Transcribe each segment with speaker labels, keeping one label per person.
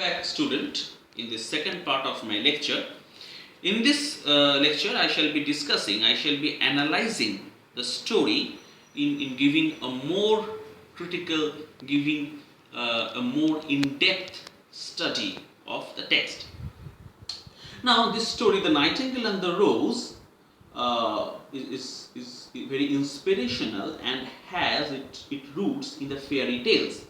Speaker 1: back, student, in this second part of my lecture. In this lecture I shall be analyzing the story in giving a more critical, giving a more in-depth study of the text. Now this story, The Nightingale and the Rose, is very inspirational and has its roots in the fairy tales.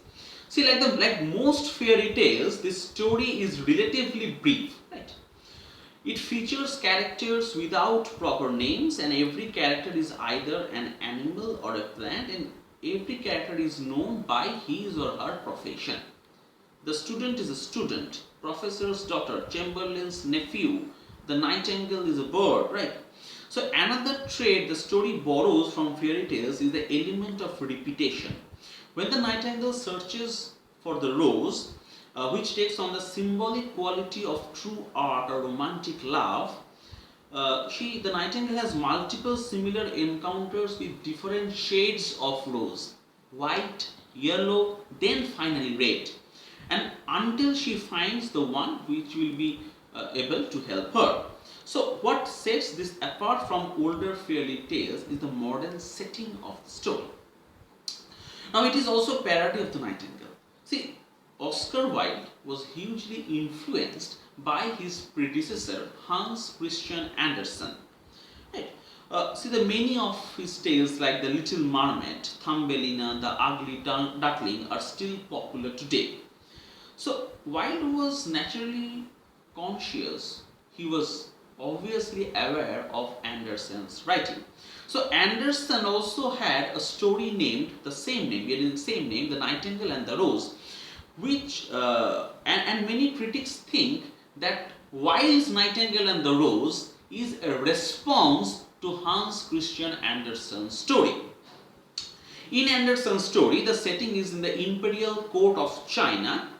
Speaker 1: See, like most fairy tales, this story is relatively brief, right? It features characters without proper names, and every character is either an animal or a plant, and every character is known by his or her profession. The student is a student, professor's daughter, chamberlain's nephew, the nightingale is a bird, right? So another trait the story borrows from fairy tales is the element of repetition. When the nightingale searches for the rose, which takes on the symbolic quality of true art or romantic love, the nightingale has multiple similar encounters with different shades of rose, white, yellow, then finally red, and until she finds the one which will be able to help her. So what sets this apart from older fairy tales is the modern setting of the story. Now it is also a parody of the nightingale. See, Oscar Wilde was hugely influenced by his predecessor Hans Christian Andersen. Right? The many of his tales like The Little Mermaid, Thumbelina, The Ugly Duckling are still popular today. So Wilde was naturally conscious. He was obviously aware of Andersen's writing. So Andersen also had a story named the same name, The Nightingale and the Rose, which and many critics think that Wilde's Nightingale and the Rose is a response to Hans Christian Andersen's story. In Andersen's story, the setting is in the imperial court of China,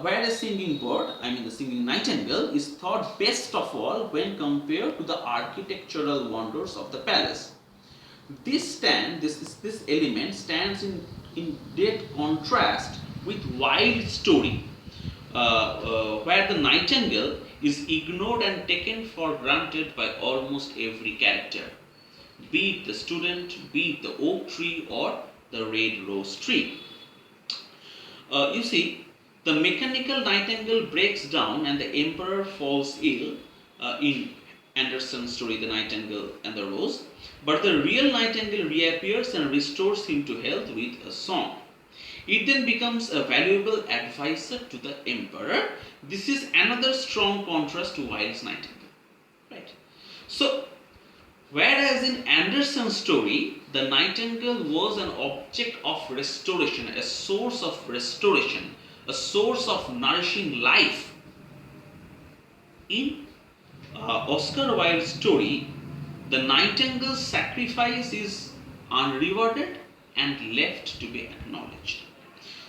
Speaker 1: where a singing bird, the singing nightingale, is thought best of all when compared to the architectural wonders of the palace. This element stands in dead contrast with Wilde's story, where the nightingale is ignored and taken for granted by almost every character, be it the student, be it the oak tree or the red rose tree. You see, the mechanical nightingale breaks down and the emperor falls ill in Andersen's story, The Nightingale and the Rose, but the real nightingale reappears and restores him to health with a song. It then becomes a valuable advisor to the emperor. This is another strong contrast to Wilde's nightingale, right? So, whereas in Andersen's story, the nightingale was an object of restoration, a source of restoration, a source of nourishing life. In Oscar Wilde's story, the nightingale's sacrifice is unrewarded and left to be acknowledged.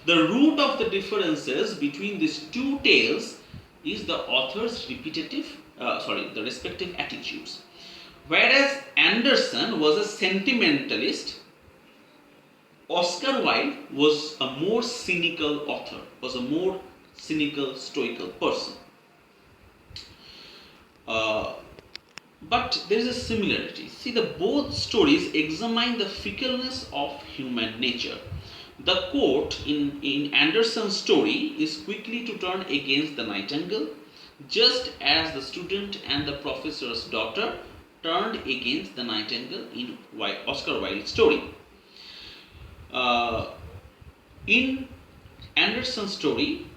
Speaker 1: The root of the differences between these two tales is the author's the respective attitudes. Whereas Andersen was a sentimentalist, Oscar Wilde was a more cynical author, was a more cynical, stoical person. But there is a similarity. See, both stories examine the fickleness of human nature. The court in Andersen's story is quickly to turn against the nightingale, just as the student and the professor's daughter turned against the nightingale in Oscar Wilde's story. In Andersen's story,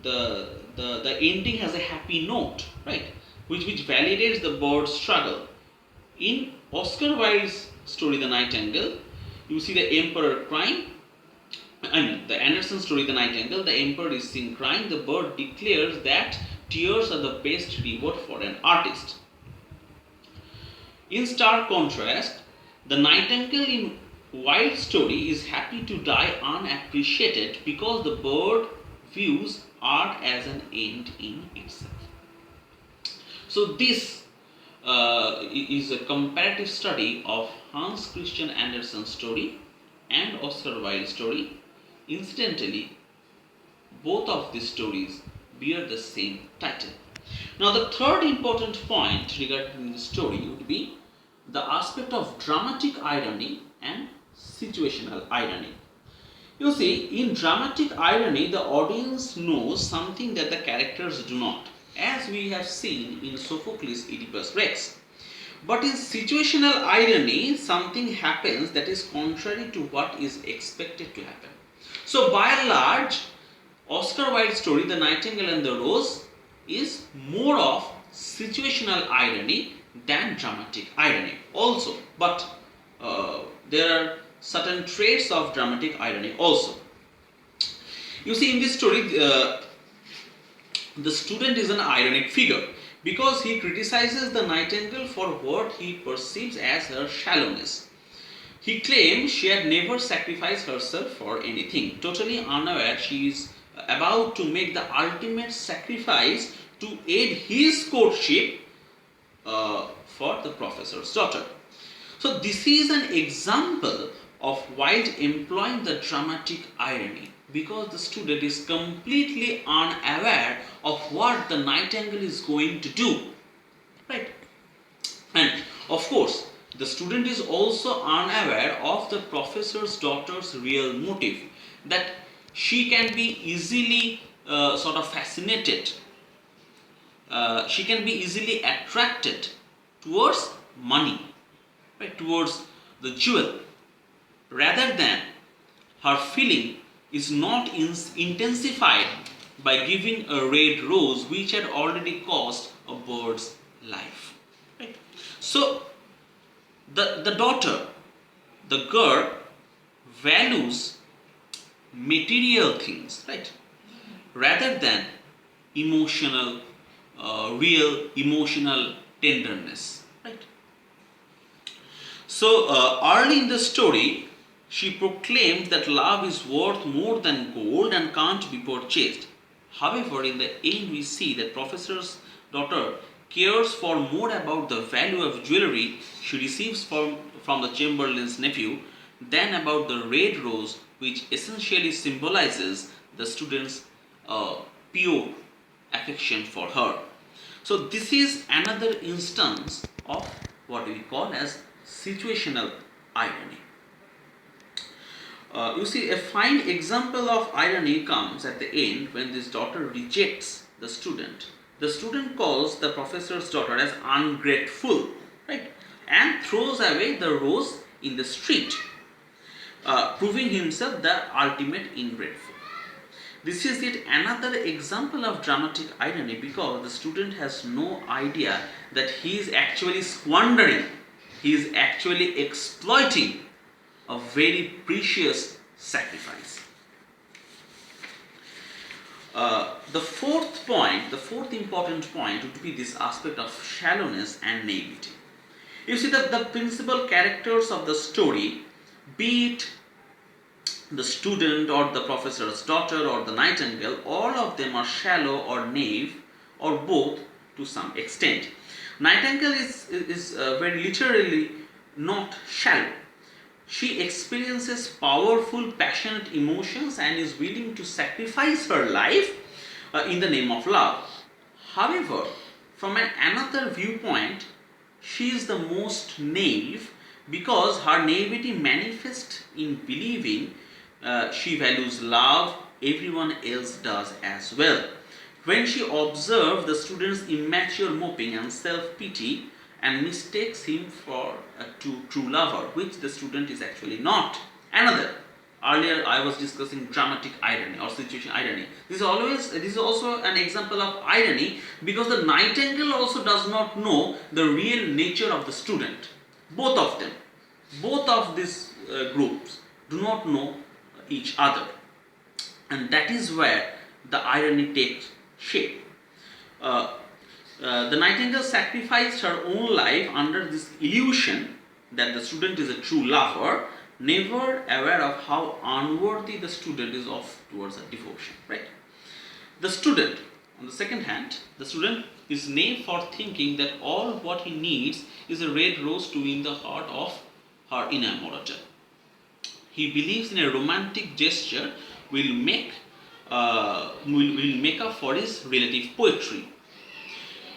Speaker 1: the ending has a happy note, right, which validates the bird's struggle. In Oscar Wilde's story, The Nightingale, you see the emperor crying. The Andersen story, The Nightingale, the emperor is seen crying. The bird declares that tears are the best reward for an artist. In stark contrast, the nightingale in Wilde's story is happy to die unappreciated because the bird views art as an end in itself. So this is a comparative study of Hans Christian Andersen's story and Oscar Wilde's story. Incidentally, both of these stories bear the same title. Now, the third important point regarding the story would be the aspect of dramatic irony and situational irony. You see, in dramatic irony, the audience knows something that the characters do not, as we have seen in Sophocles' Oedipus Rex. But in situational irony, something happens that is contrary to what is expected to happen. So, by and large, Oscar Wilde's story, The Nightingale and the Rose, is more of situational irony than dramatic irony also. But there are certain traits of dramatic irony also. You see, in this story, the student is an ironic figure because he criticizes the Nightingale for what he perceives as her shallowness. He claims she had never sacrificed herself for anything. Totally unaware, she is about to make the ultimate sacrifice to aid his courtship for the professor's daughter. So this is an example of Wilde employing the dramatic irony because the student is completely unaware of what the Nightingale is going to do, right? And of course, the student is also unaware of the professor's daughter's real motive, that she can be easily sort of fascinated, she can be easily attracted towards money, right, towards the jewel, rather than her feeling is not intensified by giving a red rose which had already cost a bird's life. Right? So, the daughter, the girl, values material things, right, rather than emotional, real emotional tenderness. Right? So, early in the story, she proclaimed that love is worth more than gold and can't be purchased. However, in the end, we see that professor's daughter cares for more about the value of jewelry she receives from the chamberlain's nephew than about the red rose, which essentially symbolizes the student's pure affection for her. So this is another instance of what we call as situational irony. You see, a fine example of irony comes at the end when this daughter rejects the student. The student calls the professor's daughter as ungrateful, right, and throws away the rose in the street, proving himself the ultimate ingrateful. This is yet another example of dramatic irony because the student has no idea that he is actually squandering, he is actually exploiting a very precious sacrifice. The fourth important point would be this aspect of shallowness and naivety. You see that the principal characters of the story, be it the student or the professor's daughter or the Nightingale, all of them are shallow or naive or both to some extent. Nightingale is very literally not shallow. She experiences powerful, passionate emotions and is willing to sacrifice her life in the name of love. However, from another viewpoint, she is the most naive because her naivety manifests in believing she values love, everyone else does as well. When she observes the student's immature moping and self-pity and mistakes him for a true lover, which the student is actually not. Earlier I was discussing dramatic irony or situation irony. This is also an example of irony because the Nightingale also does not know the real nature of the student. Both of them, both of these groups do not know each other, and that is where the irony takes shape. The Nightingale sacrificed her own life under this illusion that the student is a true lover, never aware of how unworthy the student is of towards her devotion. Right? The student, on the second hand, the student is naive for thinking that all what he needs is a red rose to win the heart of her inamorato. He believes in a romantic gesture will make will make up for his relative poetry.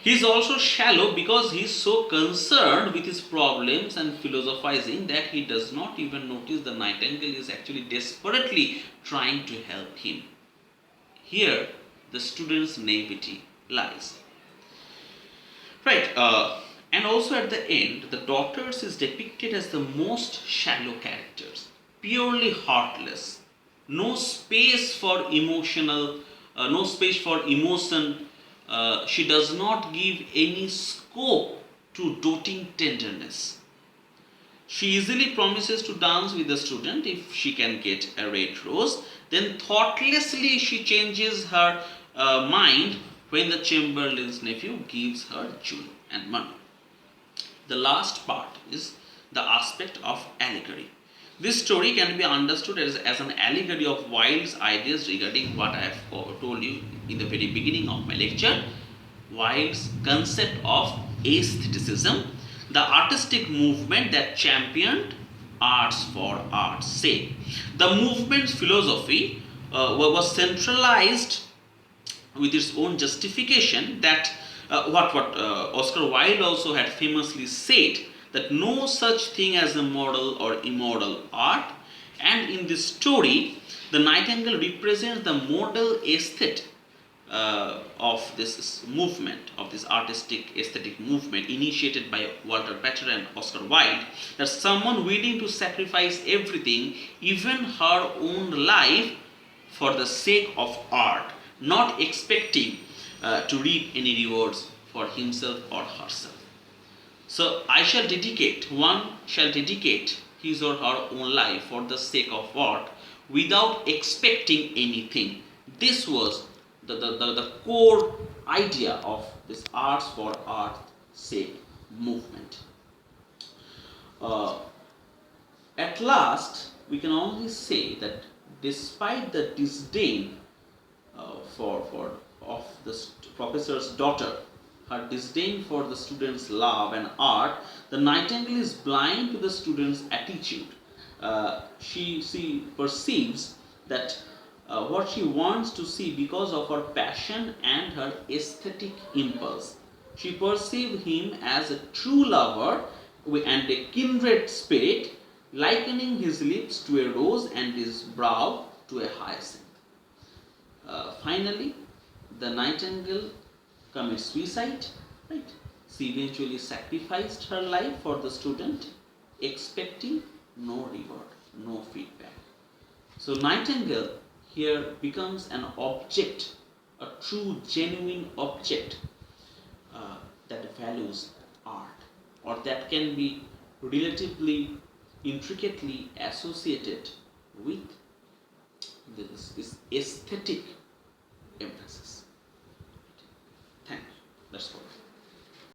Speaker 1: He is also shallow because he is so concerned with his problems and philosophizing that he does not even notice the Nightingale is actually desperately trying to help him. Here, the student's naivety lies. Right, and also at the end, the daughters is depicted as the most shallow characters, purely heartless, no space for emotional, no space for emotion. She does not give any scope to doting tenderness. She easily promises to dance with the student if she can get a red rose. Then thoughtlessly she changes her mind when the chamberlain's nephew gives her jewel and money. The last part is the aspect of allegory. This story can be understood as an allegory of Wilde's ideas regarding what I have told you in the very beginning of my lecture. Wilde's concept of aestheticism, the artistic movement that championed arts for art's sake. The movement's philosophy was centralized with its own justification that what Oscar Wilde also had famously said, that no such thing as a moral or immoral art. And in this story, the Nightingale represents the model aesthete of this movement, of this artistic aesthetic movement initiated by Walter Pater and Oscar Wilde, that someone willing to sacrifice everything, even her own life, for the sake of art, not expecting to reap any rewards for himself or herself. So one shall dedicate his or her own life for the sake of art without expecting anything. This was the core idea of this arts for art's sake movement. At last, we can only say that despite the disdain of the professor's daughter, her disdain for the student's love and art, the Nightingale is blind to the student's attitude. She perceives that what she wants to see because of her passion and her aesthetic impulse. She perceives him as a true lover and a kindred spirit, likening his lips to a rose and his brow to a hyacinth. Finally, the Nightingale commits suicide, right? She eventually sacrificed her life for the student, expecting no reward, no feedback. So Nightingale here becomes an object, a true, genuine object that values art, or that can be relatively intricately associated with this aesthetic emphasis. Thank you. That's all.